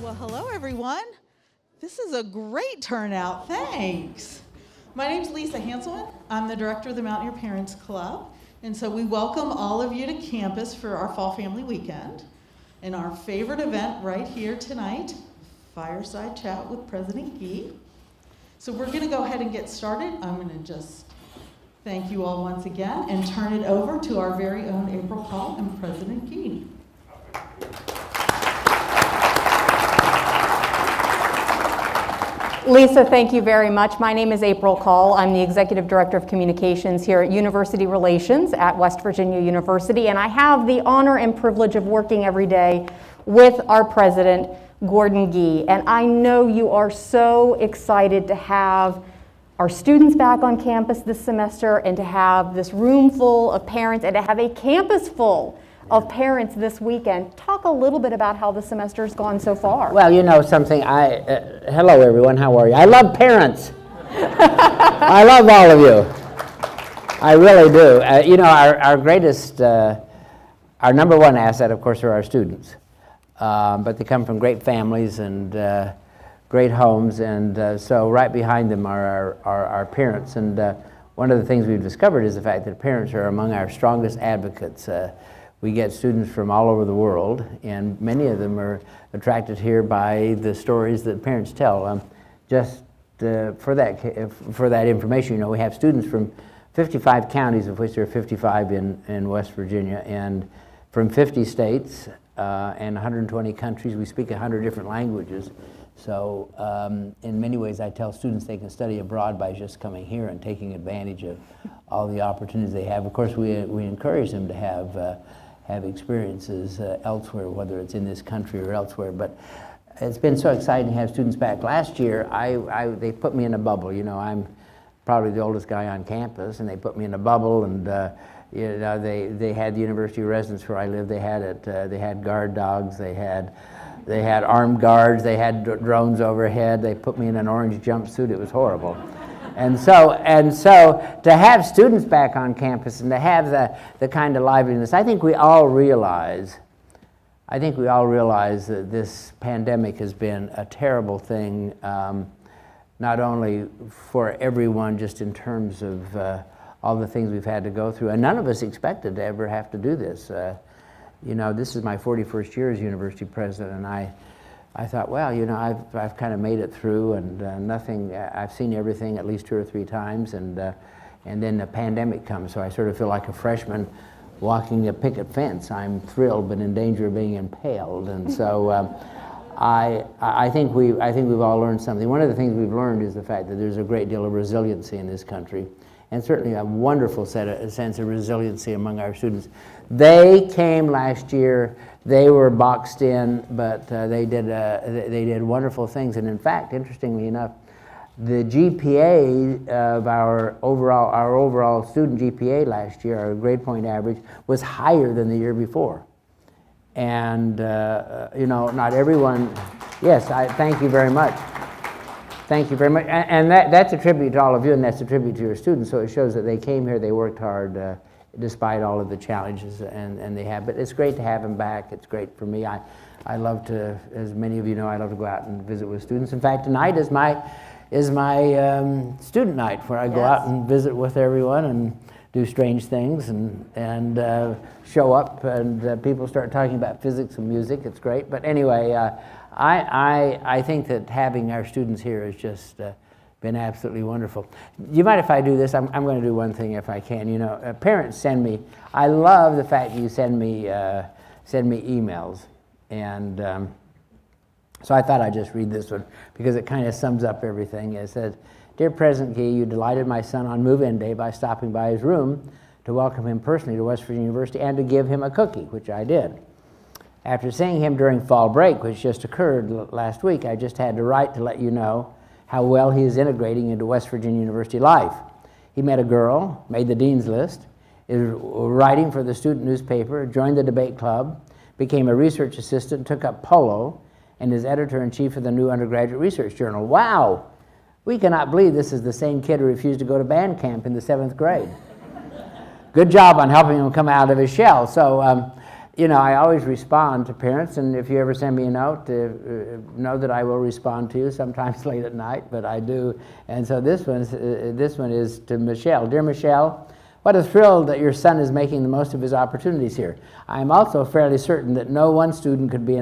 Well, hello everyone. This is a great turnout, thanks. My name's Lisa Hanselman. I'm the director of the Mountaineer Parents Club. And so we welcome all of you to campus for our Fall Family Weekend. And our favorite event right here tonight, Fireside Chat with President Gee. So we're gonna go ahead and get started. I'm gonna just thank you all once again and turn it over to our very own April Call and President Gee. Lisa, thank you very much. My name is April Call. I'm the Executive Director of Communications here at University Relations at West Virginia University, and I have the honor and privilege of working every day with our President, Gordon Gee. And I know you are so excited to have our students back on campus this semester and to have this room full of parents and to have a campus full of parents this weekend. Talk a little bit about how the semester's gone so far. Well, you know something, hello everyone, how are you? I love parents. I love all of you. I really do. You know, our greatest, our number one asset, of course, are our students. But they come from great families and great homes, and so right behind them are our parents. And one of the things we've discovered is the fact that parents are among our strongest advocates. We get students from all over the world, and many of them are attracted here by the stories that parents tell. For that information, you know, we have students from 55 counties, of which there are 55 in West Virginia, and from 50 states and 120 countries. We speak 100 different languages. So in many ways, I tell students they can study abroad by just coming here and taking advantage of all the opportunities they have. Of course, we encourage them to have experiences elsewhere, whether it's in this country or elsewhere. But it's been so exciting to have students back. Last year, they put me in a bubble. You know, I'm probably the oldest guy on campus, and they put me in a bubble. And you know, they had the university residence where I live. They had guard dogs. They had armed guards. They had drones overhead. They put me in an orange jumpsuit. It was horrible. And so to have students back on campus and to have the kind of liveliness, I think we all realize that this pandemic has been a terrible thing, not only for everyone, just in terms of all the things we've had to go through. And none of us expected to ever have to do this. You know, this is my 41st year as university president, and I thought, well, you know, I've kind of made it through, and nothing. I've seen everything at least 2 or 3 times, and then the pandemic comes, so I sort of feel like a freshman walking a picket fence. I'm thrilled, but in danger of being impaled, and so I think we've all learned something. One of the things we've learned is the fact that there's a great deal of resiliency in this country, and certainly a wonderful sense of resiliency among our students. They came last year. They were boxed in, but they did wonderful things. And in fact, interestingly enough, the GPA of our overall student GPA last year, our grade point average, was higher than the year before. And you know, not everyone. Yes, I thank you very much. Thank you very much. And that's a tribute to all of you, and that's a tribute to your students. So it shows that they came here, they worked hard. Despite all of the challenges and they have. But it's great to have them back. It's great for me. I love to, as many of you know, I love to go out and visit with students. In fact, tonight is my student night, where I go out and visit with everyone and do strange things and show up, and people start talking about physics and music. It's great. But anyway, I think that having our students here is just been absolutely wonderful. Do you mind if I do this? I'm going to do one thing if I can. You know, parents send me. I love the fact that you send me emails, and so I thought I'd just read this one because it kind of sums up everything. It says, "Dear President Gee, you delighted my son on move-in day by stopping by his room to welcome him personally to West Virginia University and to give him a cookie," which I did. "After seeing him during fall break, which just occurred last week, I just had to write to let you know how well he is integrating into West Virginia University life. He met a girl, made the dean's list, is writing for the student newspaper, joined the debate club, became a research assistant, took up polo, and is editor-in-chief of the new undergraduate research journal." Wow! We cannot believe this is the same kid who refused to go to band camp in the 7th grade. Good job on helping him come out of his shell. So I always respond to parents, and if you ever send me a note, know that I will respond to you, sometimes late at night, but I do. And so this one is to Michelle. Dear Michelle, what a thrill that your son is making the most of his opportunities here. I am also fairly certain that no one student could be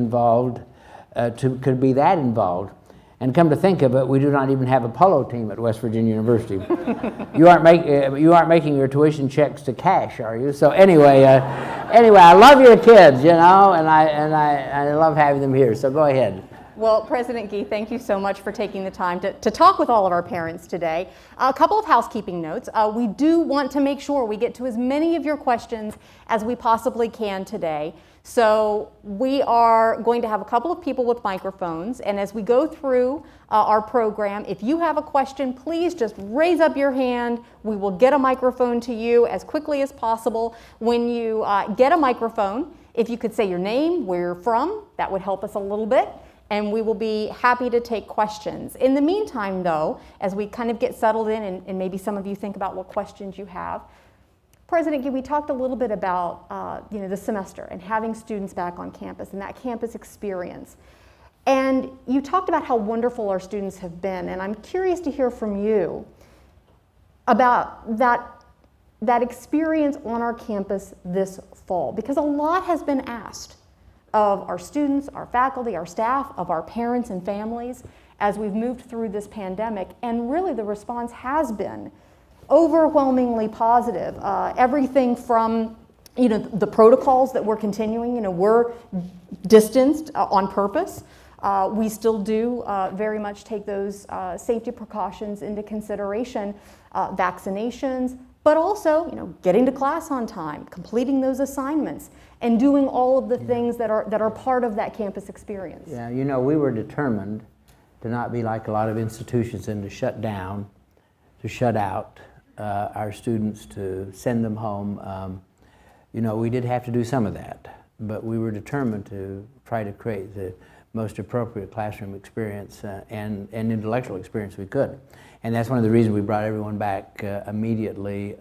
that involved. And come to think of it, we do not even have a polo team at West Virginia University. You aren't making your tuition checks to cash, are you? So anyway, I love your kids, and I love having them here. So go ahead. Well, President Gee, thank you so much for taking the time to talk with all of our parents today. A couple of housekeeping notes. We do want to make sure we get to as many of your questions as we possibly can today. So we are going to have a couple of people with microphones, and as we go through our program, if you have a question, please just raise up your hand. We will get a microphone to you as quickly as possible. When you get a microphone, if you could say your name, where you're from, that would help us a little bit, and we will be happy to take questions. In the meantime, though, as we kind of get settled in and maybe some of you think about what questions you have, President Gee, we talked a little bit about the semester and having students back on campus and that campus experience. And you talked about how wonderful our students have been, and I'm curious to hear from you about that experience on our campus this fall, because a lot has been asked of our students, our faculty, our staff, of our parents and families as we've moved through this pandemic, and really the response has been overwhelmingly positive. Everything from the protocols that we're continuing, we're distanced on purpose. We still do very much take those safety precautions into consideration, vaccinations, but also getting to class on time, completing those assignments, and doing all of the things that are part of that campus experience. Yeah, we were determined to not be like a lot of institutions and to shut down, to shut out our students, to send them home. We did have to do some of that, but we were determined to try to create the most appropriate classroom experience and intellectual experience we could. And that's one of the reasons we brought everyone back immediately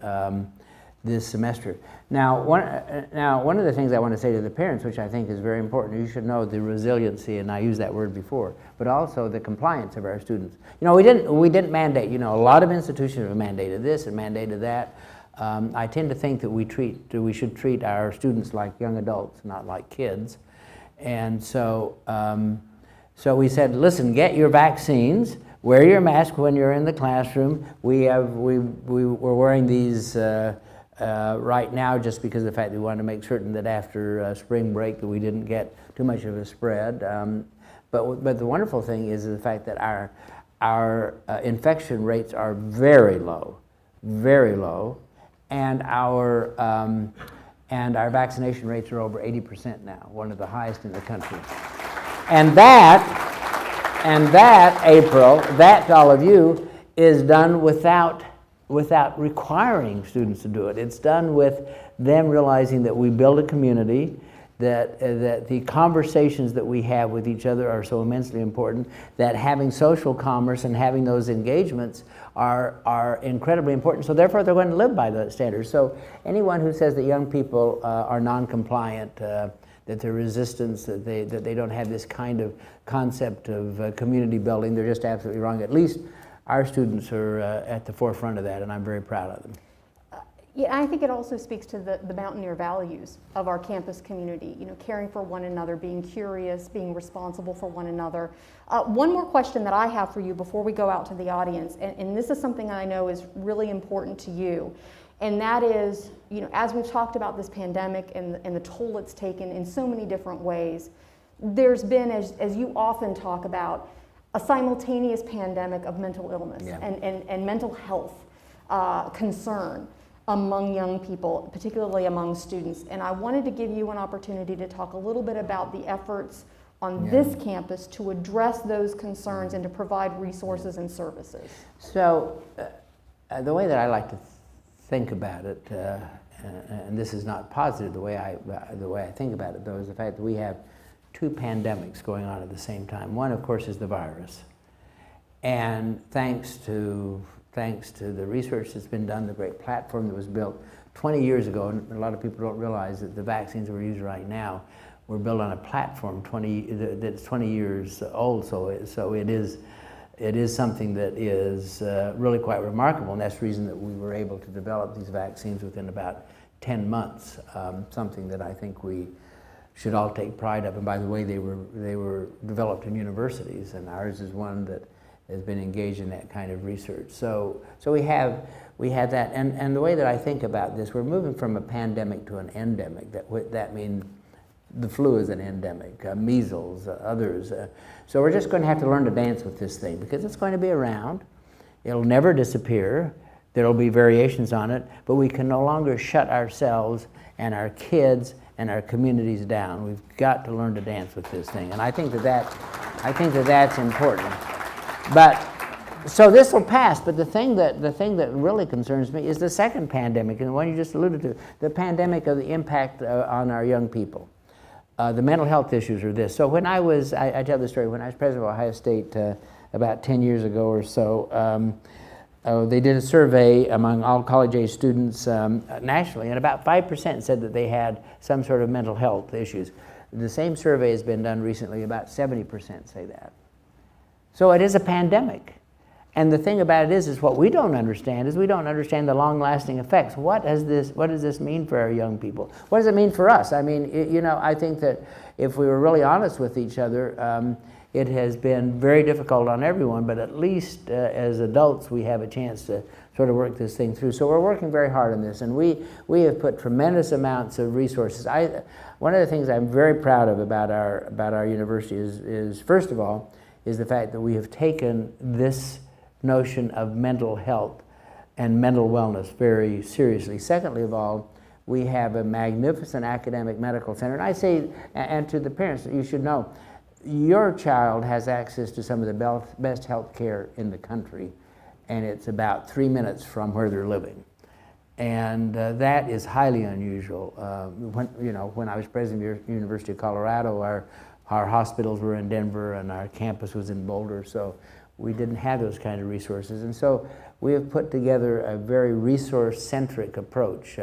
this semester. Now, one of the things I want to say to the parents, which I think is very important, you should know the resiliency, and I used that word before, but also the compliance of our students. We didn't mandate. A lot of institutions have mandated this and mandated that. I tend to think that we should treat our students like young adults, not like kids. And so we said, listen, get your vaccines, wear your mask when you're in the classroom. We're wearing these right now just because of the fact that we wanted to make certain that after spring break that we didn't get too much of a spread. But the wonderful thing is the fact that our infection rates are very low, and our vaccination rates are over 80% now, one of the highest in the country. And that, April, that to all of you, is done without requiring students to do it. It's done with them realizing that we build a community, that the conversations that we have with each other are so immensely important, that having social commerce and having those engagements are incredibly important. So therefore, they're going to live by the standards. So anyone who says that young people are non-compliant, that they're resistance, that they don't have this kind of concept of community building, they're just absolutely wrong. At least our students are at the forefront of that, and I'm very proud of them. Yeah, I think it also speaks to the Mountaineer values of our campus community, caring for one another, being curious, being responsible for one another. One more question that I have for you before we go out to the audience, and this is something I know is really important to you, and that is, as we've talked about this pandemic and the toll it's taken in so many different ways, there's been, as you often talk about, a simultaneous pandemic of mental illness and mental health concern among young people, particularly among students. And I wanted to give you an opportunity to talk a little bit about the efforts on this campus to address those concerns and to provide resources and services. So the way that I like to think about it, and this is not positive, the way I think about it though, is the fact that we have two pandemics going on at the same time. One, of course, is the virus. And thanks to the research that's been done, the great platform that was built, 20 years ago, and a lot of people don't realize that the vaccines we're using right now were built on a platform that's 20 years old, so it is something that is really quite remarkable, and that's the reason that we were able to develop these vaccines within about 10 months, something that I think we should all take pride of. And by the way, they were developed in universities, and ours is one that has been engaged in that kind of research. So we have that, and the way that I think about this, we're moving from a pandemic to an endemic. That means the flu is an endemic, measles, others. So we're just going to have to learn to dance with this thing, because it's going to be around. It'll never disappear. There'll be variations on it, but we can no longer shut ourselves and our kids and our communities down. We've got to learn to dance with this thing, and I think that that's important. But so this will pass. But the thing that really concerns me is the second pandemic, and the one you just alluded to, the pandemic of the impact on our young people. The mental health issues are this. So when I tell this story, when I was president of Ohio State about 10 years ago or so, they did a survey among all college-age students nationally, and about 5% said that they had some sort of mental health issues. The same survey has been done recently, about 70% say that. So it is a pandemic. And the thing about it is what we don't understand is we don't understand the long-lasting effects. What does this mean for our young people? What does it mean for us? I mean, I think that if we were really honest with each other, it has been very difficult on everyone, but at least as adults, we have a chance to sort of work this thing through. So we're working very hard on this, and we have put tremendous amounts of resources. One of the things I'm very proud of about our university is first of all, is the fact that we have taken this notion of mental health and mental wellness very seriously. Secondly of all, we have a magnificent academic medical center. And I say, and to the parents, you should know, your child has access to some of the best health care in the country, and it's about 3 minutes from where they're living. And that is highly unusual. When I was president of the University of Colorado, our hospitals were in Denver and our campus was in Boulder, so we didn't have those kind of resources. And so we have put together a very resource-centric approach.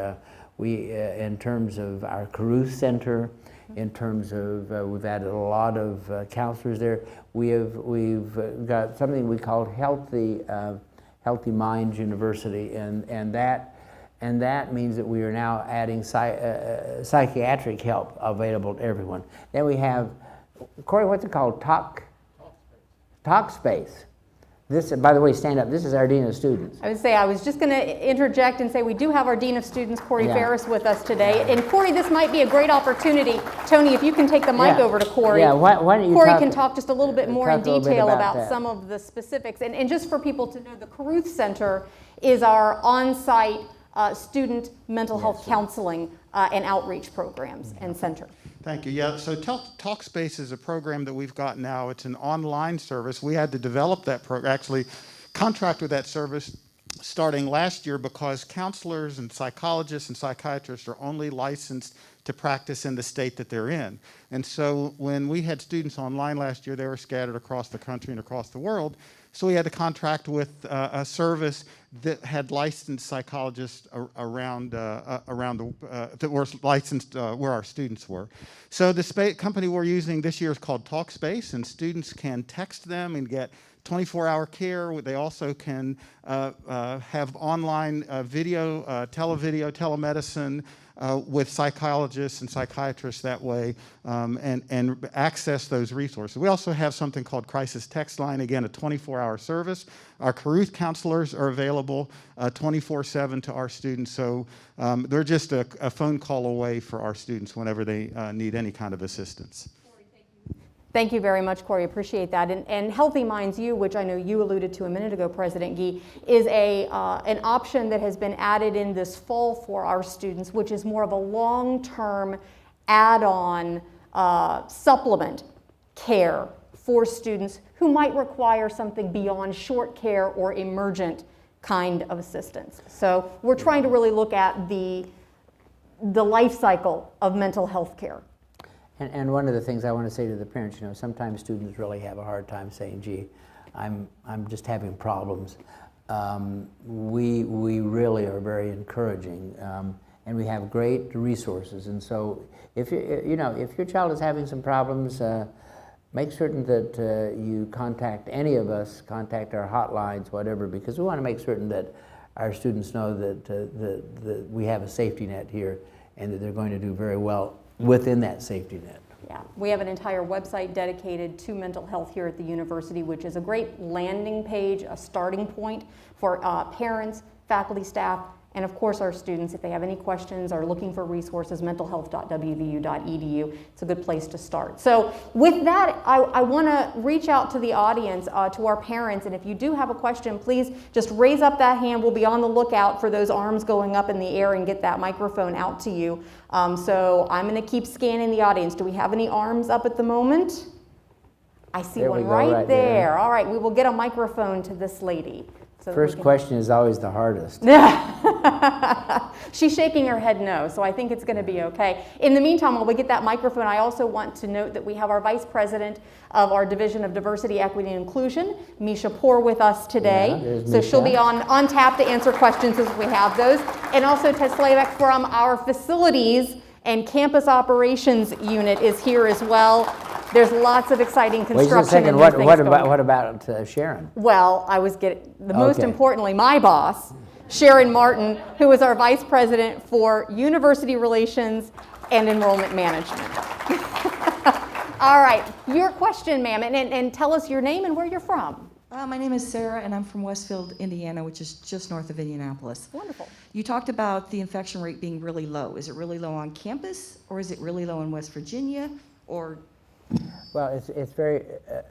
In terms of our Caruth Center, in terms of, we've added a lot of counselors there. We've got something we call Healthy Minds University, and that means that we are now adding psychiatric help available to everyone. Then we have, Corey, what's it called? Talkspace. This, by the way, stand up. This is our Dean of Students. I would say, I was just going to interject and say we do have our Dean of Students, Corey Ferris, with us today. And Corey, this might be a great opportunity. Tony, if you can take the mic over to Corey. Yeah, why don't you Corey can talk just a little bit more in detail about that. some of the specifics. And just for people to know, the Caruth Center is our on-site student mental health counseling and outreach programs and center. Thank you. Yeah, so Talkspace is a program that we've got now. It's an online service. We had to develop that program, actually contract with that service starting last year, because counselors and psychologists and psychiatrists are only licensed to practice in the state that they're in. And so when we had students online last year, they were scattered across the country and across the world. So we had to contract with a service that had licensed psychologists around that were licensed where our students were. So the company we're using this year is called Talkspace, and students can text them and get 24-hour care. They also can have online televideo, telemedicine with psychologists and psychiatrists that way, and access those resources. We also have something called Crisis Text Line, again, a 24-hour service. Our Caruth counselors are available 24/7 to our students, so they're just a phone call away for our students whenever they need any kind of assistance. Thank you very much, Corey. Appreciate that. And Healthy Minds U, which I know you alluded to a minute ago, President Gee, is an option that has been added in this fall for our students, which is more of a long-term add-on supplement care for students who might require something beyond short care or emergent kind of assistance. So we're trying to really look at the life cycle of mental health care. And one of the things I want to say to the parents, sometimes students really have a hard time saying, gee, I'm just having problems. We really are very encouraging. and we have great resources. And so if if your child is having some problems, make certain that you contact any of us, contact our hotlines, whatever, because we want to make certain that our students know that we have a safety net here and that they're going to do very well within that safety net. Yeah, we have an entire website dedicated to mental health here at the university, which is a great landing page, a starting point for parents, faculty, staff, and of course our students. If they have any questions or looking for resources, mentalhealth.wvu.edu. It's a good place to start. So with that, I want to reach out to the audience, to our parents, and if you do have a question, please just raise up that hand. We'll be on the lookout for those arms going up in the air and get that microphone out to you. So I'm going to keep scanning the audience. Do we have any arms up at the moment? I see There we one go, right right there. there. All right, we will get a microphone to this lady. So that we First can- question is always the hardest. She's shaking her head no, so I think it's going to be okay. In the meantime, while we get that microphone, I also want to note that we have our Vice President of our Division of Diversity, Equity, and Inclusion, Misha Poor, with us today. Yeah, there's so she'll Misha. be on tap to answer questions as we have those. And also Ted Slavek from our Facilities and Campus Operations Unit is here as well. There's lots of exciting Wait construction just a second. and What things going. about Sharon? Well, I was getting, most Okay. importantly, my boss, Sharon Martin, who is our Vice President for University Relations and Enrollment Management. All right, your question, ma'am, and tell us your name and where you're from. My name is Sarah, and I'm from Westfield, Indiana, which is just north of Indianapolis. Wonderful. You talked about the infection rate being really low. Is it really low on campus, or is it really low in West Virginia, or? Well, it's very,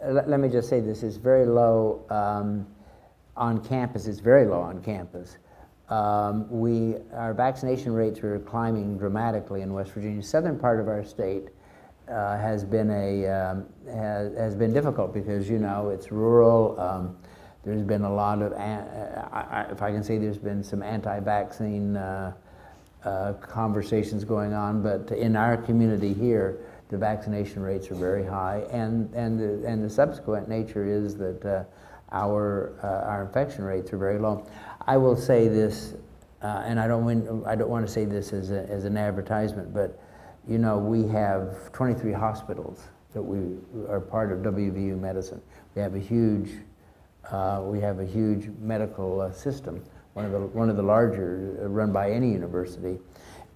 let me just say this, it's very low on campus. It's very low on campus. Our vaccination rates are climbing dramatically in West Virginia. Southern part of our state has been difficult because, it's rural. There's been a lot of, if I can say, there's been some anti-vaccine conversations going on, but in our community here, the vaccination rates are very high, and the subsequent nature is that our infection rates are very low. I will say this, and I don't want to say this as an advertisement, but we have 23 hospitals that we are part of WVU Medicine. We have a huge medical system, one of the larger run by any university.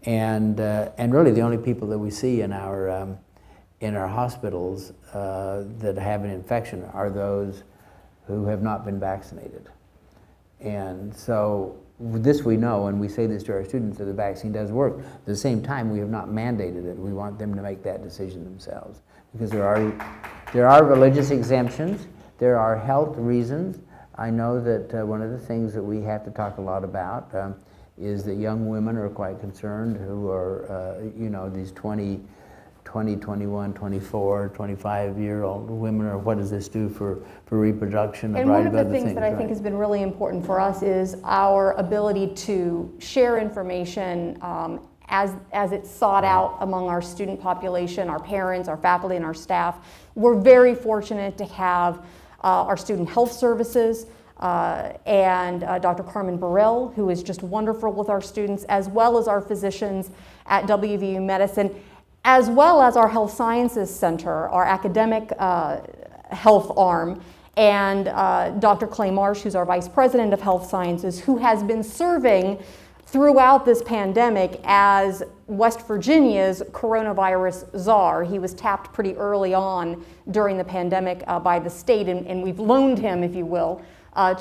And really the only people that we see in our hospitals that have an infection are those who have not been vaccinated. And so this we know, and we say this to our students, that the vaccine does work. At the same time, we have not mandated it. We want them to make that decision themselves, because there are religious exemptions, there are health reasons. I know that one of the things that we have to talk a lot about is that young women are quite concerned who are, these 20, 21, 24, 25-year-old women, or what does this do for reproduction? And one of the things that I think has been really important for us is our ability to share information as it's sought out among our student population, our parents, our faculty, and our staff. We're very fortunate to have our student health services and Dr. Carmen Burrell, who is just wonderful with our students, as well as our physicians at WVU Medicine, as well as our Health Sciences Center, our academic health arm, and Dr. Clay Marsh, who's our Vice President of Health Sciences, who has been serving throughout this pandemic as West Virginia's coronavirus czar. He was tapped pretty early on during the pandemic by the state, and we've loaned him, if you will,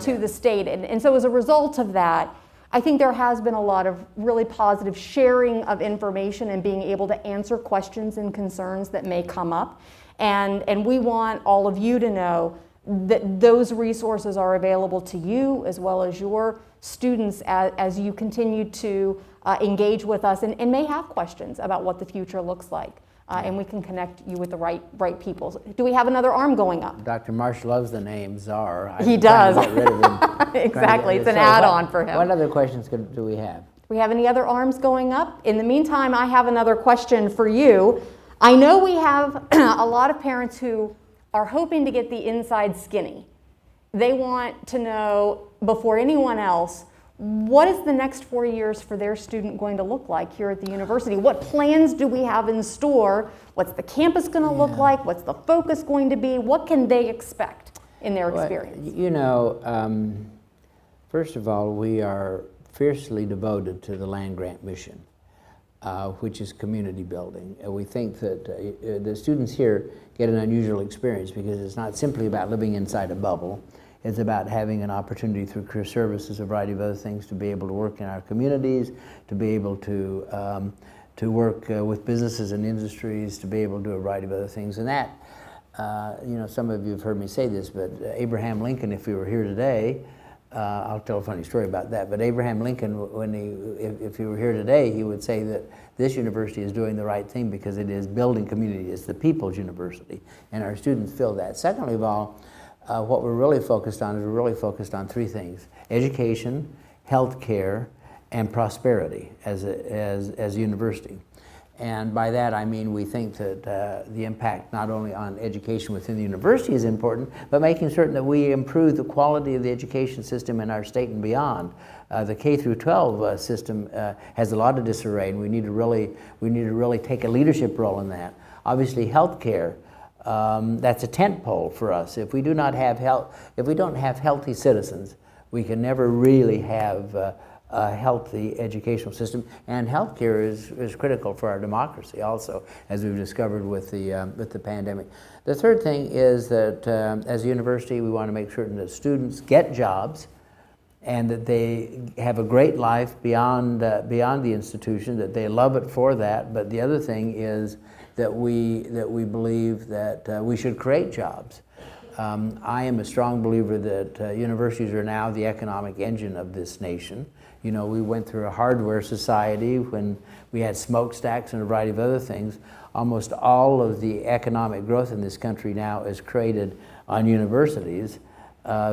to the state. And so as a result of that, I think there has been a lot of really positive sharing of information and being able to answer questions and concerns that may come up. And we want all of you to know that those resources are available to you as well as your students as you continue to engage with us and may have questions about what the future looks like. And we can connect you with the right people. Do we have another arm going up? Dr. Marsh loves the name czar. He does. Get rid of him. Exactly, it's an add-on for him. What other questions do we have? Do we have any other arms going up? In the meantime, I have another question for you. I know we have a lot of parents who are hoping to get the inside skinny. They want to know, before anyone else, what is the next 4 years for their student going to look like here at the university? What plans do we have in store? What's the campus going to look like? What's the focus going to be? What can they expect in their experience? You know, first of all, we are fiercely devoted to the land-grant mission, which is community building. And we think that the students here get an unusual experience because it's not simply about living inside a bubble. It's about having an opportunity through career services, a variety of other things, to be able to work in our communities, to be able to work with businesses and industries, to be able to do a variety of other things. And that, you know, some of you have heard me say this, but Abraham Lincoln, if he were here today, I'll tell a funny story about that, but Abraham Lincoln, if he were here today, he would say that this university is doing the right thing because it is building community. It's the people's university, and our students feel that. Secondly of all, what we're really focused on is we're really focused on three things: education, healthcare, and prosperity as a university. And by that I mean we think that the impact not only on education within the university is important, but making certain that we improve the quality of the education system in our state and beyond. The K through 12 system has a lot of disarray, and we need to really take a leadership role in that. Obviously, healthcare. That's a tent pole for us. If we don't have healthy citizens, we can never really have a healthy educational system. And healthcare is critical for our democracy also, as we've discovered with the pandemic. The third thing is that as a university, we want to make certain that students get jobs and that they have a great life beyond the institution, that they love it for that. But the other thing is that we believe that we should create jobs. I am a strong believer that universities are now the economic engine of this nation. You know, we went through a hardware society when we had smokestacks and a variety of other things. Almost all of the economic growth in this country now is created on universities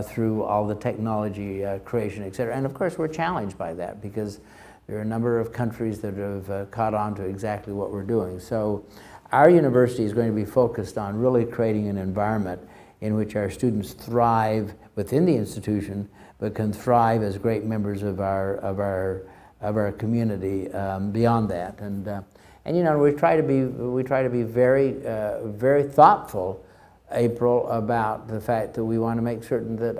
through all the technology creation, et cetera. And of course, we're challenged by that because there are a number of countries that have caught on to exactly what we're doing. So our university is going to be focused on really creating an environment in which our students thrive within the institution, but can thrive as great members of our community beyond that. And you know, we try to be very thoughtful, April, about the fact that we want to make certain that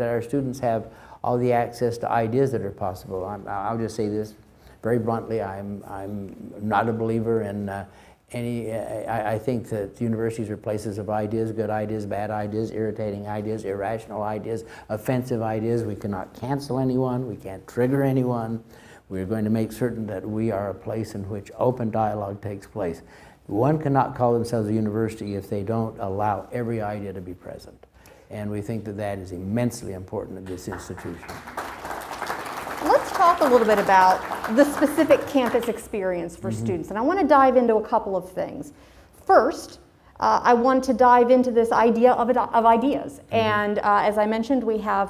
our students have all the access to ideas that are possible. I'll just say this very bluntly: I'm not a believer in I think that universities are places of ideas, good ideas, bad ideas, irritating ideas, irrational ideas, offensive ideas. We cannot cancel anyone. We can't trigger anyone. We're going to make certain that we are a place in which open dialogue takes place. One cannot call themselves a university if they don't allow every idea to be present. And we think that that is immensely important at this institution. Let's talk a little bit about the specific campus experience for students, and I want to dive into a couple of things. First, I want to dive into this idea of ideas, and as I mentioned, we have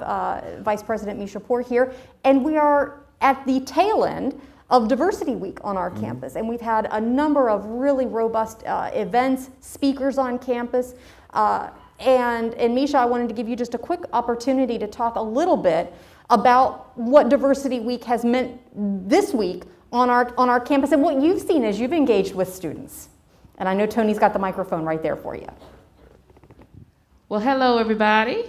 Vice President Misha Poor here, and we are at the tail end of Diversity Week on our campus, and we've had a number of really robust events, speakers on campus, and Misha, I wanted to give you just a quick opportunity to talk a little bit about what Diversity Week has meant this week on our campus and what you've seen as you've engaged with students. And I know Tony's got the microphone right there for you. Well, hello, everybody.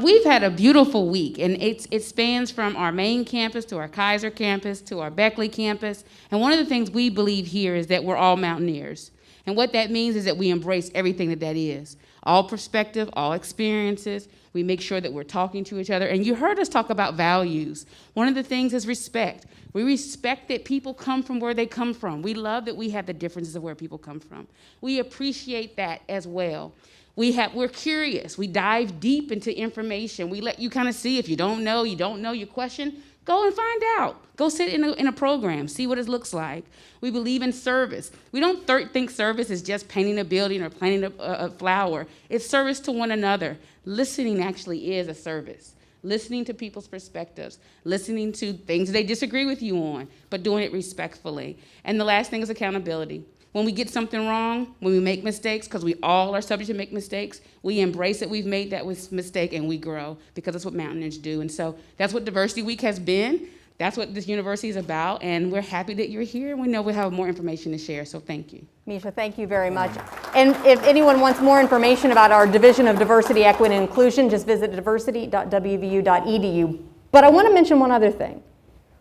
We've had a beautiful week, and it spans from our main campus to our Kaiser campus to our Beckley campus. And one of the things we believe here is that we're all mountaineers. And what that means is that we embrace everything that is. All perspective, all experiences. We make sure that we're talking to each other. And you heard us talk about values. One of the things is respect. We respect that people come from where they come from. We love that we have the differences of where people come from. We appreciate that as well. We're curious. We dive deep into information. We let you kind of see if you don't know your question, go and find out. Go sit in a program, see what it looks like. We believe in service. We don't think service is just painting a building or planting a flower. It's service to one another. Listening actually is a service. Listening to people's perspectives, listening to things they disagree with you on, but doing it respectfully. And the last thing is accountability. when we get something wrong, when we make mistakes, because we all are subject to make mistakes, we embrace that we've made that mistake and we grow, because that's what Mountaineers do. And so that's what Diversity Week has been. That's what this university is about, and we're happy that you're here. We know we have more information to share, so thank you. Misha, thank you very much. And if anyone wants more information about our Division of Diversity, Equity, and Inclusion, just visit diversity.wvu.edu. But I want to mention one other thing.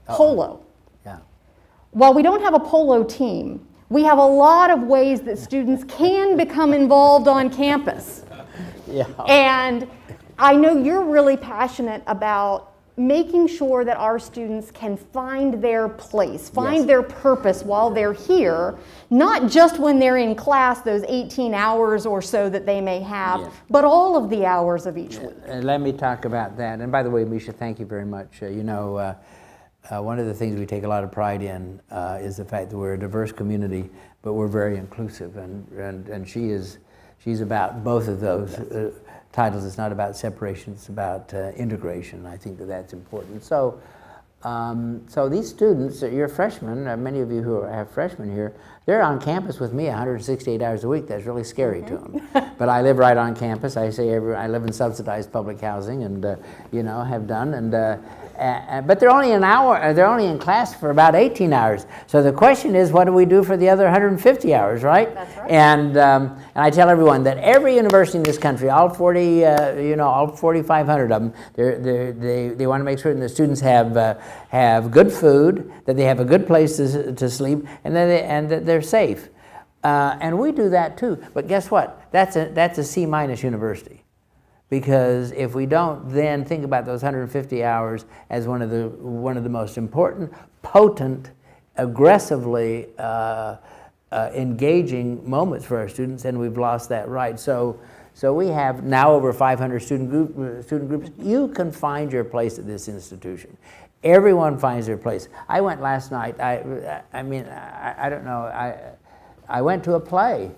Polo. Yeah. While we don't have a polo team, we have a lot of ways that students can become involved on campus. Yeah. And I know you're really passionate about making sure that our students can find their place, find Yes. their purpose while they're here, not just when they're in class, those 18 hours or so that they may have, Yes. but all of the hours of each week. Let me talk about that. And by the way, Misha, thank you very much. One of the things we take a lot of pride in is the fact that we're a diverse community, but we're very inclusive. And she's about both of those titles. It's not about separation, it's about integration. I think that that's important. So these students, you're freshmen, many of you who have freshmen here, they're on campus with me 168 hours a week. That's really scary to them. But I live right on campus. I live in subsidized public housing, and have done. But they're only they're only in class for about 18 hours. So the question is, what do we do for the other 150 hours, right? That's right. And I tell everyone that every university in this country, all 4,500 of them, they want to make certain the students have good food, that they have a good place to sleep, and that they're safe. And we do that too. But guess what? That's a C- university. Because if we don't then think about those 150 hours as one of the most important, potent, aggressively engaging moments for our students, and we've lost that right. So we have now over 500 student groups. You can find your place at this institution. Everyone finds their place. I went last night. I don't know. I went to a play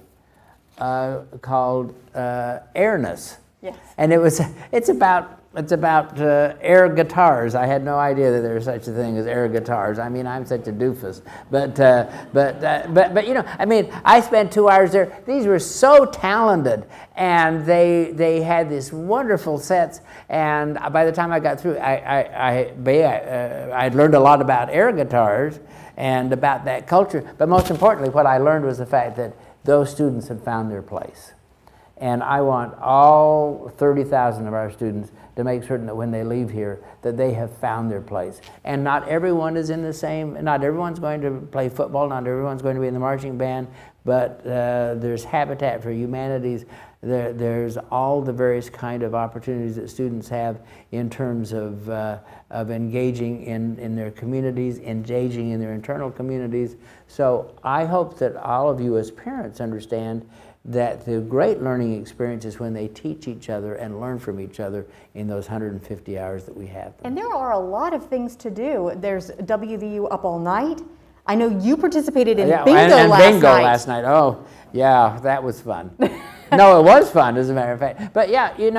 called Airness. Yes. And it's about air guitars. I had no idea that there was such a thing as air guitars. I mean, I'm such a doofus. But I spent 2 hours there. These were so talented, and they had these wonderful sets. And by the time I got through, I'd learned a lot about air guitars and about that culture. But most importantly, what I learned was the fact that those students had found their place. And I want all 30,000 of our students to make certain that when they leave here, that they have found their place. And not everyone is in the same, not everyone's going to play football, not everyone's going to be in the marching band, but there's Habitat for Humanities. There's all the various kind of opportunities that students have in terms of engaging in their communities, engaging in their internal communities. So I hope that all of you as parents understand that the great learning experience is when they teach each other and learn from each other in those 150 hours that we have. And there are a lot of things to do. There's WVU Up All Night. I know you participated in bingo last night. Oh, yeah, that was fun. No, it was fun, as a matter of fact. But yeah, the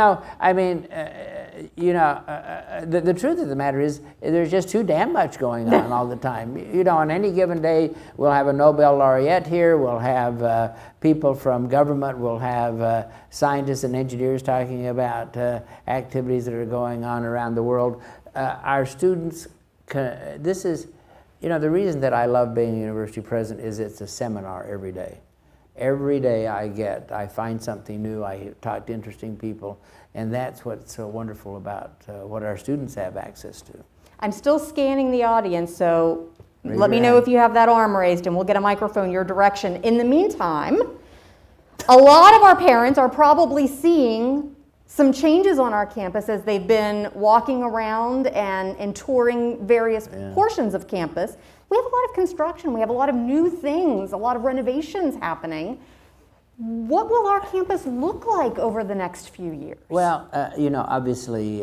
truth of the matter is there's just too damn much going on all the time. On any given day, we'll have a Nobel laureate here, we'll have people from government, we'll have scientists and engineers talking about activities that are going on around the world. Our students, this is, the reason that I love being a university president is it's a seminar every day. Every day I find something new, I talk to interesting people, and that's what's so wonderful about what our students have access to. I'm still scanning the audience, so let me your know hand. if you have that arm raised, and we'll get a microphone your direction. In the meantime, a lot of our parents are probably seeing some changes on our campus as they've been walking around and touring various portions of campus. We have a lot of construction, we have a lot of new things, a lot of renovations happening. What will our campus look like over the next few years? Well, obviously,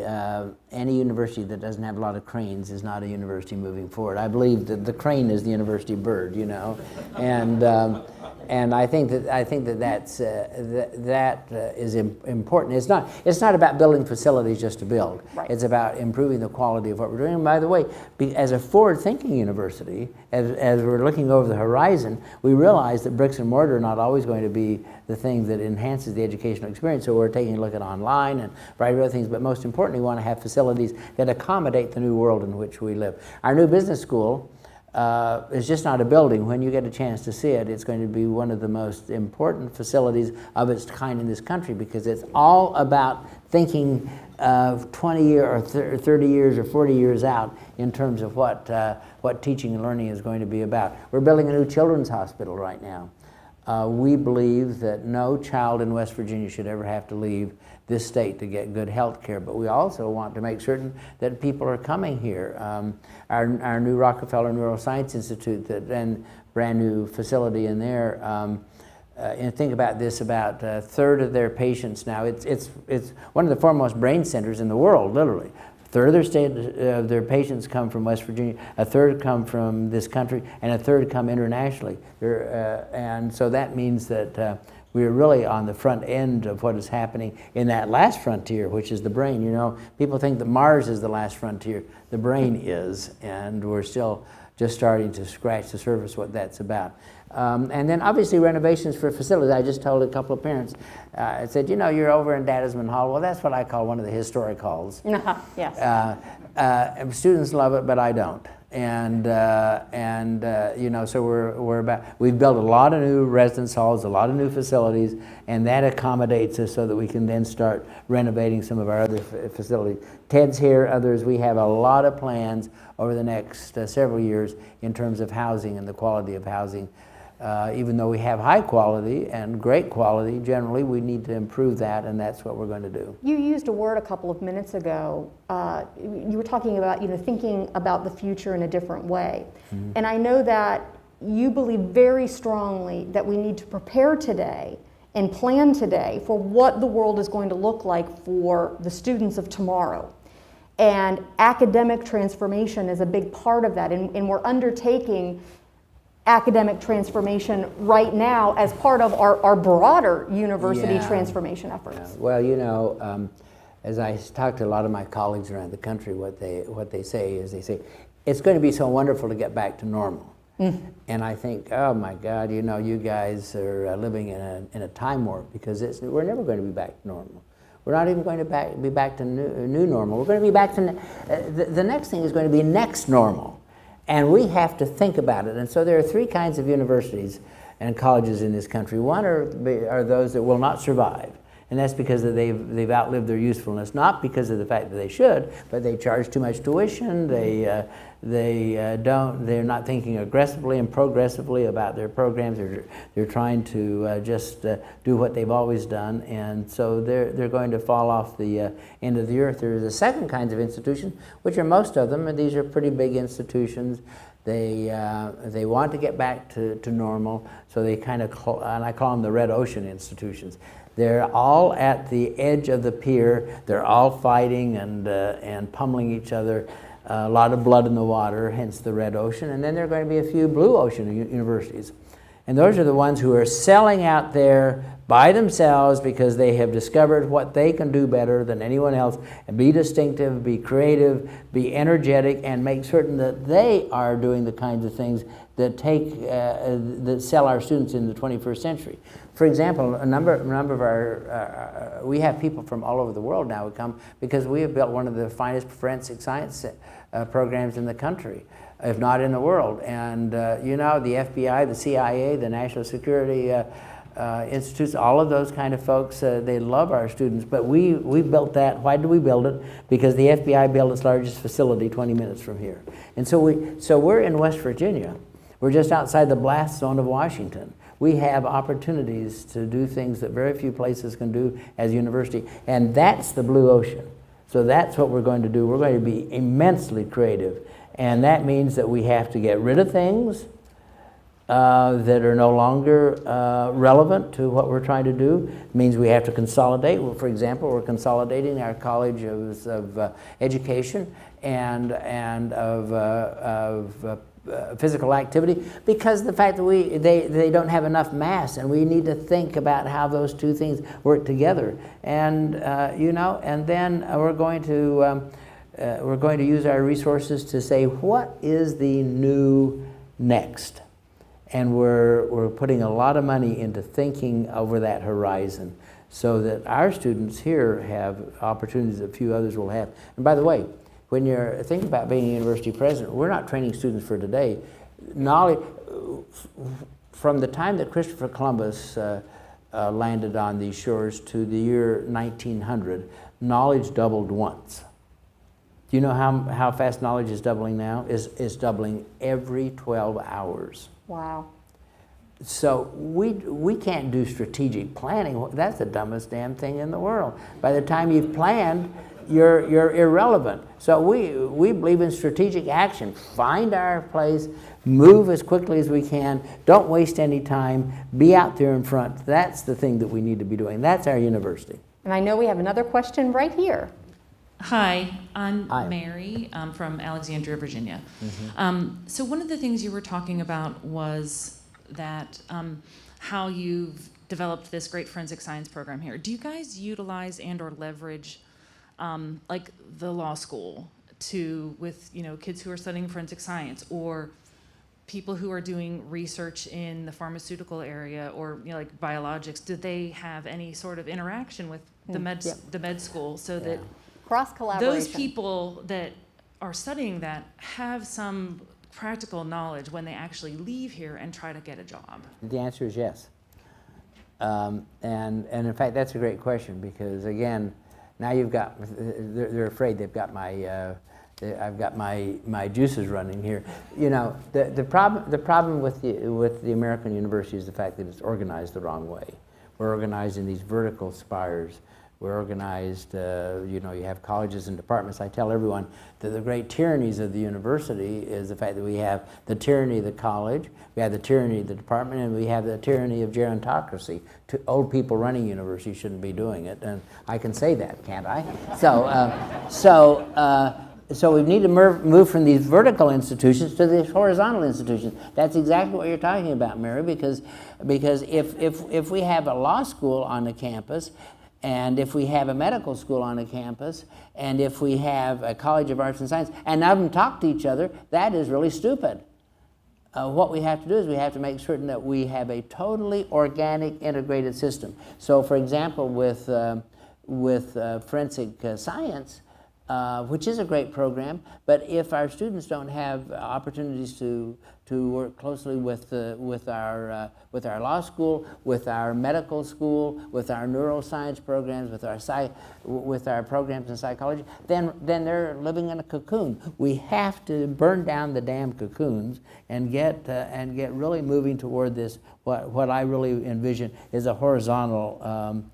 any university that doesn't have a lot of cranes is not a university moving forward. I believe that the crane is the university bird, you know, and I think that that's is important. It's not about building facilities just to build. Right. It's about improving the quality of what we're doing. And by the way, as a forward-thinking university, as we're looking over the horizon, we realize that bricks and mortar are not always going to be the thing that enhances the educational experience. So we're taking a look at online and a variety of other things, but most importantly, we want to have facilities that accommodate the new world in which we live. Our new business school is just not a building. When you get a chance to see it, it's going to be one of the most important facilities of its kind in this country, because it's all about thinking 20 years or 30 years or 40 years out in terms of what teaching and learning is going to be about. We're building a new children's hospital right now. We believe that no child in West Virginia should ever have to leave this state to get good health care, but we also want to make certain that people are coming here. Our new Rockefeller Neuroscience Institute and brand new facility in there, and think about this, about a third of their patients now, it's one of the foremost brain centers in the world, literally. A third of their patients come from West Virginia, a third come from this country, and a third come internationally. And so that means that we're really on the front end of what is happening in that last frontier, which is the brain. You know, people think that Mars is the last frontier. The brain is, and we're still just starting to scratch the surface what that's about. And then obviously renovations for facilities. I just told a couple of parents, I said, you know, you're over in Dadisman Hall. Well, that's what I call one of the historic halls. Yes. Students love it, but I don't. And you know, so we've built a lot of new residence halls, a lot of new facilities, and that accommodates us so that we can then start renovating some of our other facilities. Ted's here, others. We have a lot of plans over the next several years in terms of housing and the quality of housing. Even though we have high quality and great quality, generally we need to improve that, and that's what we're going to do. You used a word a couple of minutes ago. You were talking about, you know, thinking about the future in a different way. Mm-hmm. And I know that you believe very strongly that we need to prepare today and plan today for what the world is going to look like for the students of tomorrow. And academic transformation is a big part of that, and we're undertaking academic transformation right now as part of our broader university transformation efforts. Yeah. Well, you know, as I talk to a lot of my colleagues around the country, what they say is it's going to be so wonderful to get back to normal. And I think, oh my God, you know, you guys are living in a time warp, because we're never going to be back to normal. We're not even going to be back to new normal. We're going to be back to the next thing is going to be next normal. And we have to think about it. And so there are three kinds of universities and colleges in this country. One are those that will not survive. And that's because they've outlived their usefulness, not because of the fact that they should, but they charge too much tuition. They're not thinking aggressively and progressively about their programs. They're trying to just do what they've always done, and so they're going to fall off the end of the earth. There's a second kind of institution, which are most of them, and these are pretty big institutions. They want to get back to normal, so they kind of, and I call them the red ocean institutions. They're all at the edge of the pier. They're all fighting and pummeling each other. A lot of blood in the water, hence the red ocean. And then there are going to be a few blue ocean universities. And those are the ones who are selling out there by themselves because they have discovered what they can do better than anyone else, and be distinctive, be creative, be energetic, and make certain that they are doing the kinds of things that that sell our students in the 21st century. For example, a number of our, we have people from all over the world now who come because we have built one of the finest forensic science programs in the country, if not in the world. And you know, the FBI, the CIA, the National Security Institutes, all of those kind of folks, they love our students. But we built that. Why did we build it? Because the FBI built its largest facility 20 minutes from here. And so we're in West Virginia. We're just outside the blast zone of Washington. We have opportunities to do things that very few places can do as a university, and that's the blue ocean. So that's what we're going to do. We're going to be immensely creative, and that means that we have to get rid of things that are no longer relevant to what we're trying to do. It means we have to consolidate. Well, for example, we're consolidating our College of Education and of physical activity because the fact that they don't have enough mass, and we need to think about how those two things work together. And and then we're going to use our resources to say what is the new next. And we're putting a lot of money into thinking over that horizon so that our students here have opportunities that few others will have. And by the way, when you're thinking about being a university president, we're not training students for today. Knowledge, from the time that Christopher Columbus landed on these shores to the year 1900, knowledge doubled once. Do you know how fast knowledge is doubling now? It's doubling every 12 hours. Wow. So we can't do strategic planning. That's the dumbest damn thing in the world. By the time you've planned, you're irrelevant. So we believe in strategic action. Find our place, move as quickly as we can, don't waste any time, be out there in front. That's the thing that we need to be doing. That's our university. And I know we have another question right here. Hi, I'm Hi. Mary. I'm from Alexandria, Virginia. Mm-hmm. So one of the things you were talking about was that how you've developed this great forensic science program here. Do you guys utilize and/or leverage like the law school with kids who are studying forensic science, or people who are doing research in the pharmaceutical area, or like biologics? Do they have any sort of interaction with the med school so that Cross collaboration. those people that are studying that have some practical knowledge when they actually leave here and try to get a job? The answer is yes. And in fact, that's a great question because, again, now you've got, they're afraid they've got I've got my juices running here. The problem with the American university is the fact that it's organized the wrong way. We're organized in these vertical spires. We're organized, you have colleges and departments. I tell everyone that the great tyrannies of the university is the fact that we have the tyranny of the college, we have the tyranny of the department, and we have the tyranny of gerontocracy. Old people running universities shouldn't be doing it, and I can say that, can't I? So we need to move from these vertical institutions to these horizontal institutions. That's exactly what you're talking about, Mary, because if we have a law school on the campus, and if we have a medical school on a campus, and if we have a College of Arts and Science, and none of them talk to each other, that is really stupid. What we have to do is we have to make certain that we have a totally organic, integrated system. So, for example, with forensic science, which is a great program, but if our students don't have opportunities to work closely with our law school, with our medical school, with our neuroscience programs, with our programs in psychology, then they're living in a cocoon. We have to burn down the damn cocoons and get really moving toward this. What I really envision is a horizontal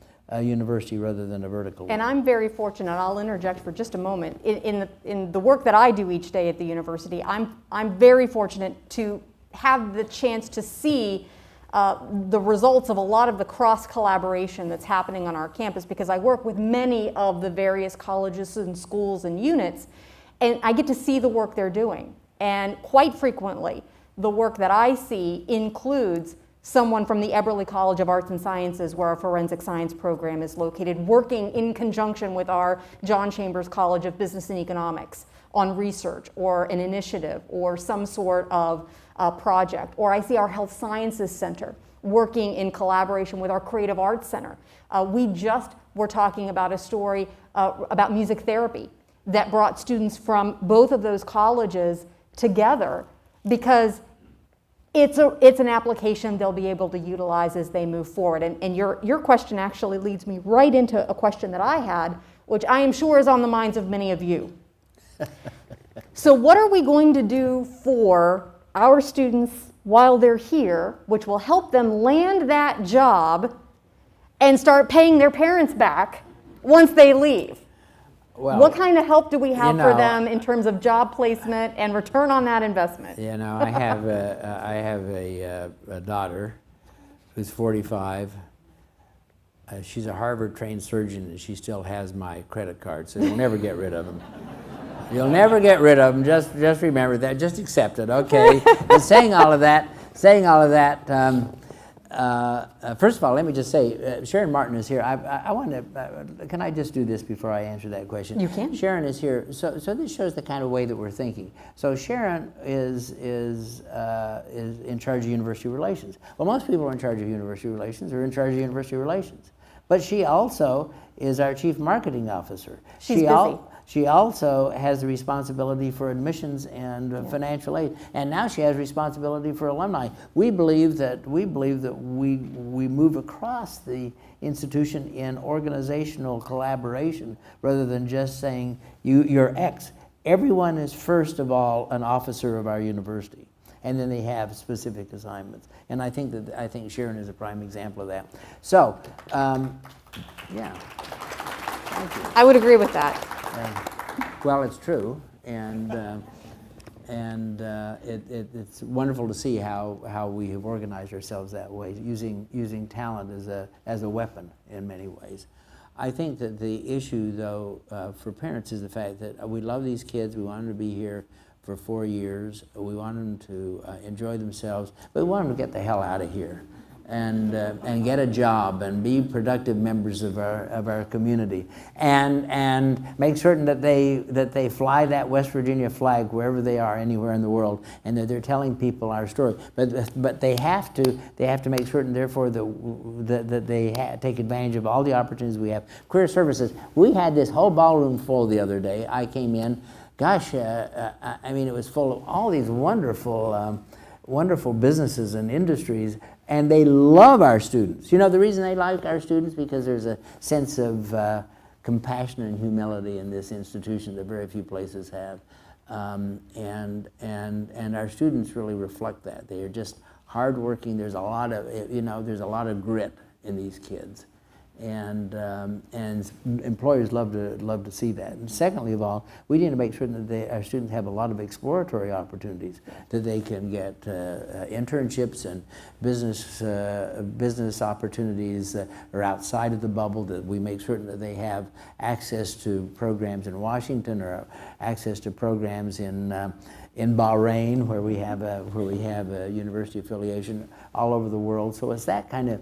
university rather than a vertical one. And I'm very fortunate, I'll interject for just a moment, in the work that I do each day at the university, I'm very fortunate to have the chance to see the results of a lot of the cross collaboration that's happening on our campus, because I work with many of the various colleges and schools and units, and I get to see the work they're doing. And quite frequently, the work that I see includes someone from the Eberly College of Arts and Sciences, where our forensic science program is located, working in conjunction with our John Chambers College of Business and Economics on research or an initiative or some sort of project. Or I see our Health Sciences Center working in collaboration with our Creative Arts Center. We just were talking about a story about music therapy that brought students from both of those colleges together, because it's an application they'll be able to utilize as they move forward. And your question actually leads me right into a question that I had, which I am sure is on the minds of many of you. So what are we going to do for our students while they're here, which will help them land that job and start paying their parents back once they leave? Well, What kind of help do we have you for know, them in terms of job placement and return on that investment? You know, I have a daughter who's 45. She's a Harvard-trained surgeon, and she still has my credit card, so you'll never get rid of them. You'll never get rid of them. Just remember that. Just accept it, okay? But saying all of that, first of all, let me just say, Sharon Martin is here. I want to, can I just do this before I answer that question? You can. Sharon is here. So this shows the kind of way that we're thinking. So Sharon is in charge of university relations. Well, most people are in charge of university relations are in charge of university relations. But she also is our chief marketing officer. She's busy. She also has the responsibility for admissions and financial aid, and now she has responsibility for alumni. We believe that we move across the institution in organizational collaboration rather than just saying you're X. Everyone is first of all an officer of our university, and then they have specific assignments. And I think Sharon is a prime example of that. So, yeah. Thank you. I would agree with that. Well, it's true, and it's wonderful to see how we have organized ourselves that way, using talent as a weapon in many ways. I think that the issue, though, for parents is the fact that we love these kids. We want them to be here for 4 years. We want them to enjoy themselves, but we want them to get the hell out of here and get a job and be productive members of our community, and make certain that they fly that West Virginia flag wherever they are, anywhere in the world, and that they're telling people our story. But they have to make certain, therefore, that they take advantage of all the opportunities we have. Career services. We had this whole ballroom full the other day. I came in. Gosh, I mean, it was full of all these wonderful businesses and industries, and they love our students. You know, the reason they like our students, because there's a sense of compassion and humility in this institution that very few places have, and our students really reflect that. They are just hardworking. There's a lot of grit in these kids. And employers love to see that. And secondly of all, we need to make sure that our students have a lot of exploratory opportunities, that they can get internships and business opportunities that are outside of the bubble, that we make certain that they have access to programs in Washington or access to programs in Bahrain, where we have a university affiliation all over the world. So it's that kind of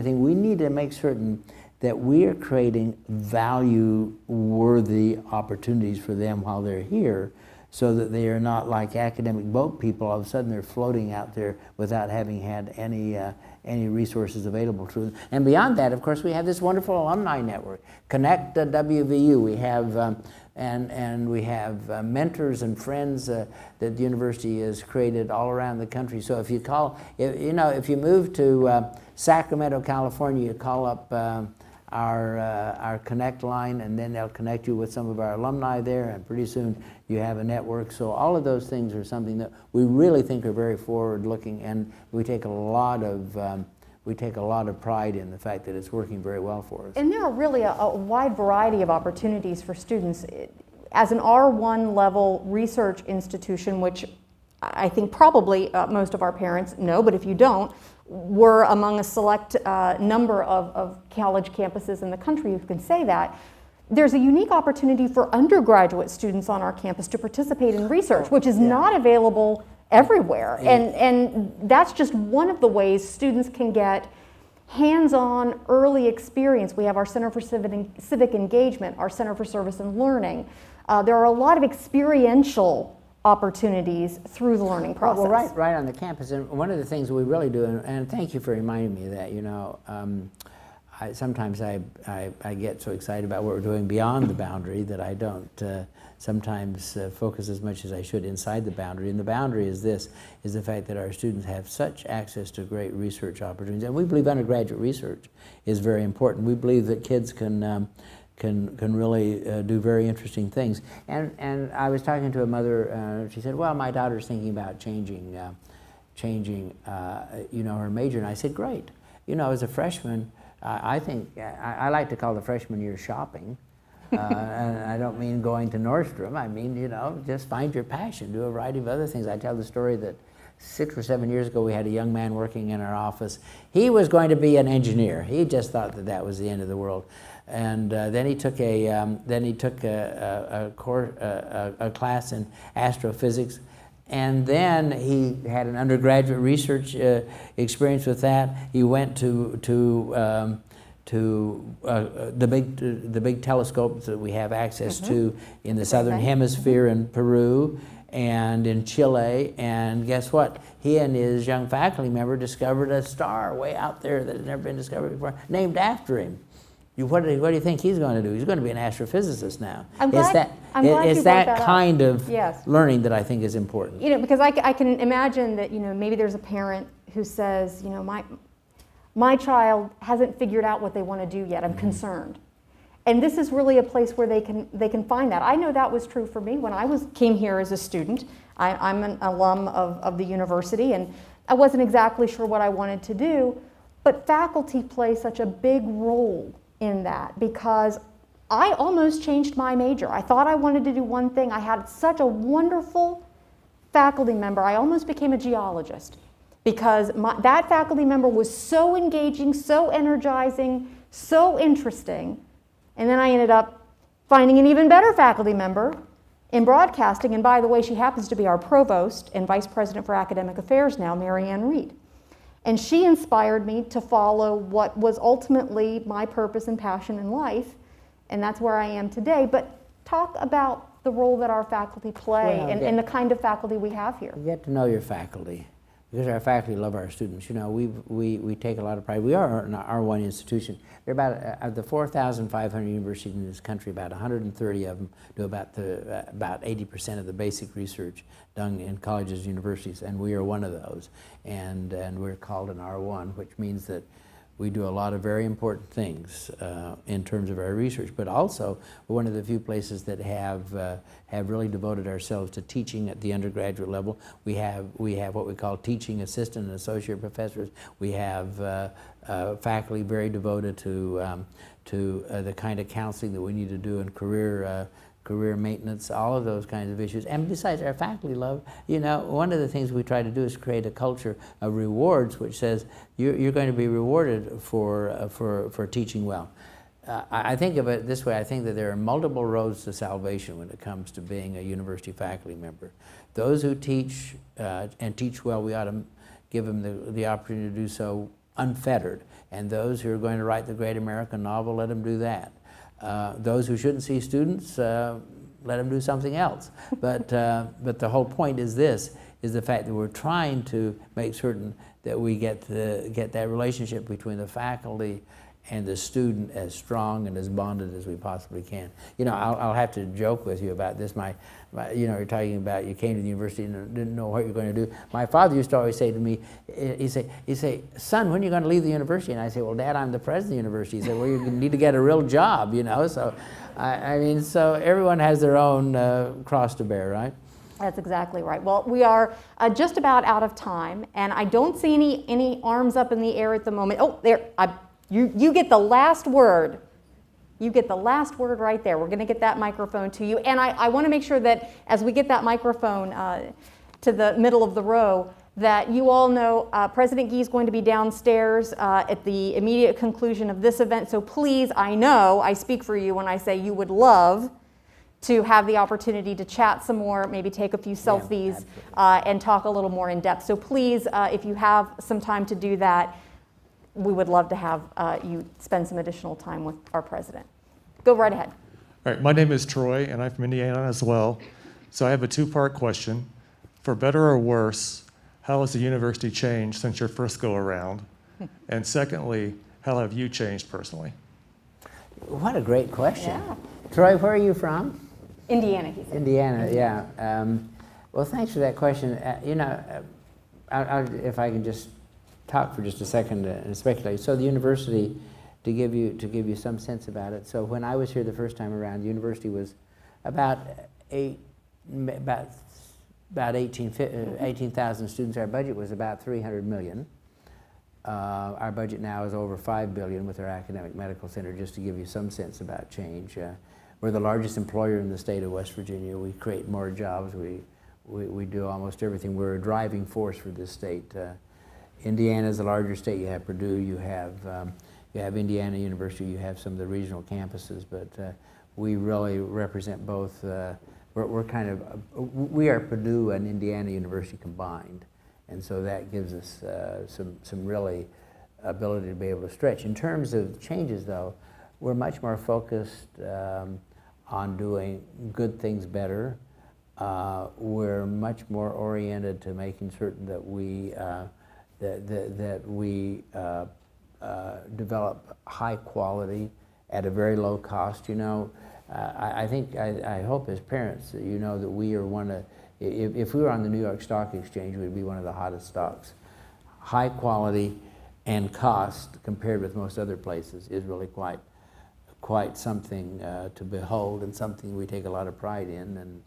thing. We need to make certain that we are creating value-worthy opportunities for them while they're here, so that they are not like academic boat people. All of a sudden, they're floating out there without having had any resources available to them. And beyond that, of course, we have this wonderful alumni network, Connect WVU. We have and we have mentors and friends that the university has created all around the country. So if you move to Sacramento, California, you call up our Connect line, and then they'll connect you with some of our alumni there, and pretty soon you have a network. So all of those things are something that we really think are very forward-looking, and we take a lot of pride in the fact that it's working very well for us. And there are really a wide variety of opportunities for students. As an R1 level research institution, which I think probably most of our parents know, but if you don't, we're among a select number of college campuses in the country who can say that. There's a unique opportunity for undergraduate students on our campus to participate in research, which is not available everywhere. And that's just one of the ways students can get hands-on early experience. We have our Center for Civic Engagement, our Center for Service and Learning. There are a lot of experiential opportunities through the learning process. Well, right on the campus. And one of the things we really do, and thank you for reminding me of that, sometimes I get so excited about what we're doing beyond the boundary that I don't sometimes focus as much as I should inside the boundary. And the boundary is the fact that our students have such access to great research opportunities. And we believe undergraduate research is very important. We believe that kids can really do very interesting things. And I was talking to a mother, she said, well, my daughter's thinking about changing her major. And I said, great. As a freshman, I think, I like to call the freshman year shopping. And I don't mean going to Nordstrom. I mean, just find your passion, do a variety of other things. I tell the story that 6 or 7 years ago, we had a young man working in our office. He was going to be an engineer. He just thought that that was the end of the world. And then he took a class in astrophysics, and then he had an undergraduate research experience with that. He went to the big telescopes that we have access to in the southern hemisphere in Peru and in Chile, and guess what? He and his young faculty member discovered a star way out there that had never been discovered before, named after him. What do you think he's going to do? He's going to be an astrophysicist now. I'm glad you it's brought that up. kind of Yes. learning that I think is important. Because I can imagine that, maybe there's a parent who says, my child hasn't figured out what they want to do yet. I'm concerned. And this is really a place where they can find that. I know that was true for me when I came here as a student. I'm an alum of the university, and I wasn't exactly sure what I wanted to do, but faculty play such a big role in that, because I almost changed my major. I thought I wanted to do one thing. I had such a wonderful faculty member. I almost became a geologist because that faculty member was so engaging, so energizing, so interesting. And then I ended up finding an even better faculty member in broadcasting. And by the way, she happens to be our provost and vice president for academic affairs now, Mary Ann Reed. And she inspired me to follow what was ultimately my purpose and passion in life, and that's where I am today. But talk about the role that our faculty play and the kind of faculty we have here. You get to know your faculty, because our faculty love our students. We take a lot of pride. We are an R1 institution. There are about, of the 4,500 universities in this country, about 130 of them do about 80% of the basic research done in colleges and universities, and we are one of those. And we're called an R1, which means that we do a lot of very important things in terms of our research, but also we're one of the few places that have really devoted ourselves to teaching at the undergraduate level. We have what we call teaching assistant and associate professors. We have faculty very devoted to the kind of counseling that we need to do in career maintenance, all of those kinds of issues. And besides, our faculty love, one of the things we try to do is create a culture of rewards, which says you're going to be rewarded for teaching well. I think of it this way. I think that there are multiple roads to salvation when it comes to being a university faculty member. Those who teach and teach well, we ought to give them the opportunity to do so unfettered. And those who are going to write the great American novel, let them do that. Those who shouldn't see students, let them do something else. But the whole point is the fact that we're trying to make certain that we get that relationship between the faculty and the student as strong and as bonded as we possibly can. I'll have to joke with you about this. You're talking about you came to the university and didn't know what you're going to do. My father used to always say to me, he'd say, son, when are you going to leave the university? And I say, well, Dad, I'm the president of the university. He said, well, you need to get a real job, So, so everyone has their own cross to bear, right? That's exactly right. Well, we are just about out of time, and I don't see any arms up in the air at the moment. Oh, there. You get the last word. You get the last word right there. We're going to get that microphone to you. And I want to make sure that as we get that microphone to the middle of the row, that you all know President Gee is going to be downstairs at the immediate conclusion of this event. So please, I know I speak for you when I say you would love to have the opportunity to chat some more, maybe take a few selfies, and talk a little more in depth. So please, if you have some time to do that, we would love to have you spend some additional time with our president. Go right ahead. All right, my name is Troy, and I'm from Indiana as well. So I have a two-part question. For better or worse, how has the university changed since your first go-around? And secondly, how have you changed personally? What a great question. Yeah. Troy, where are you from? Indiana, he said. Indiana, yeah. Well, thanks for that question. If I can just talk for just a second and speculate. So the university, to give you some sense about it. So when I was here the first time around, the university was about 18,000 students. Our budget was about $300 million. Our budget now is over $5 billion with our academic medical center, just to give you some sense about change. We're the largest employer in the state of West Virginia. We create more jobs. We do almost everything. We're a driving force for this state. Indiana is the largest state. You have Purdue, you have Indiana University, you have some of the regional campuses, but we really represent both. We are Purdue and Indiana University combined, and so that gives us some really ability to be able to stretch. In terms of changes, though, we're much more focused on doing good things better. We're much more oriented to making certain that we develop high quality at a very low cost. You know, I hope as parents that you know that we are one of, if we were on the New York Stock Exchange, we'd be one of the hottest stocks. High quality and cost compared with most other places is really quite something to behold, and something we take a lot of pride in,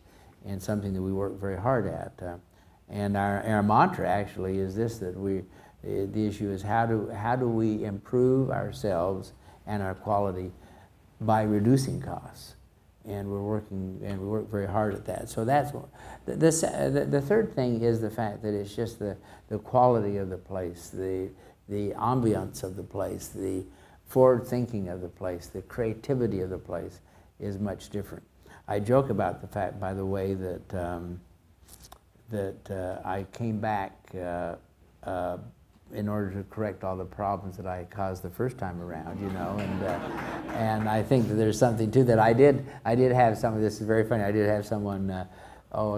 and something that we work very hard at. And our mantra actually is this, that the issue is how do we improve ourselves and our quality by reducing costs, and we work very hard at that. So that's the third thing is the fact that it's just the quality of the place, the ambiance of the place, the forward thinking of the place, the creativity of the place is much different. I joke about the fact, by the way, that I came back in order to correct all the problems that I had caused the first time around, you know, and I think that there's something to that. I did have some of this is very funny. I did have someone a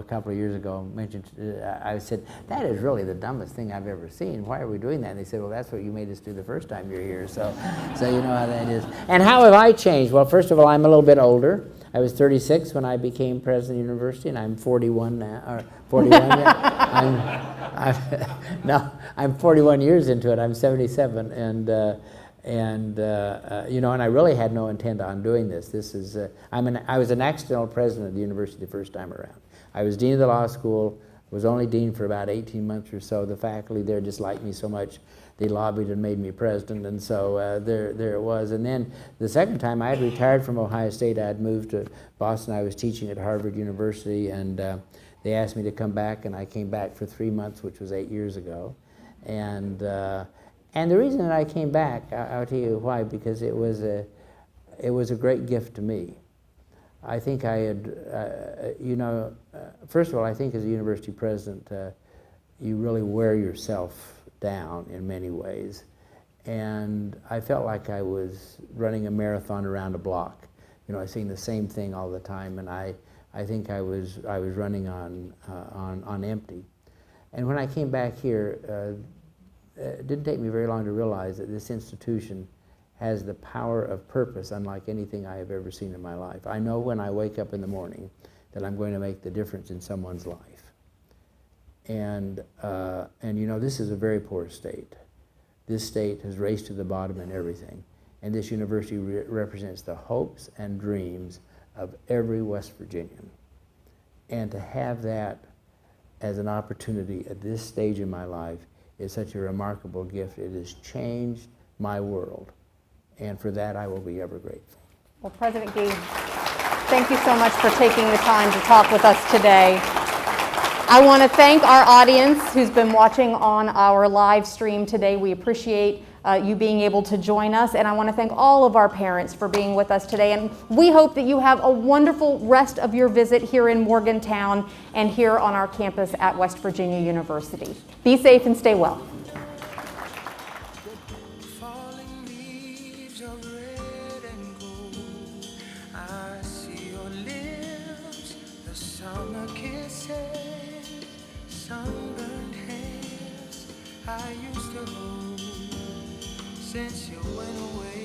couple of years ago mentioned. I said, "That is really the dumbest thing I've ever seen. Why are we doing that?" And they said, "Well, that's what you made us do the first time you're here." So you know how that is. And how have I changed? Well, first of all, I'm a little bit older. I was 36 when I became president of the university, and I'm 41 now, or 41 now. I'm 41 years into it. I'm 77, and you know, and I really had no intent on doing this. This is I was an accidental president of the university the first time around. I was dean of the law school. Was only dean for about 18 months or so. The faculty there just liked me so much, they lobbied and made me president, and so there it was. And then the second time, I had retired from Ohio State. I had moved to Boston. I was teaching at Harvard University, and they asked me to come back, and I came back for 3 months, which was 8 years ago. And the reason that I came back, I'll tell you why, because it was a great gift to me. I think I had, you know, first of all, I think as a university president, you really wear yourself down in many ways. And I felt like I was running a marathon around a block. You know, I was saying the same thing all the time, and I think I was running on empty. And when I came back here, it didn't take me very long to realize that this institution has the power of purpose unlike anything I have ever seen in my life. I know when I wake up in the morning that I'm going to make the difference in someone's life. And you know, this is a very poor state. This state has raced to the bottom in everything. And this university represents the hopes and dreams of every West Virginian. And to have that as an opportunity at this stage in my life is such a remarkable gift. It has changed my world. And for that, I will be ever grateful. Well, President Gage, thank you so much for taking the time to talk with us today. I want to thank our audience who's been watching on our live stream today. We appreciate you being able to join us, and I want to thank all of our parents for being with us today. And we hope that you have a wonderful rest of your visit here in Morgantown and here on our campus at West Virginia University. Be safe and stay well. Since you went away.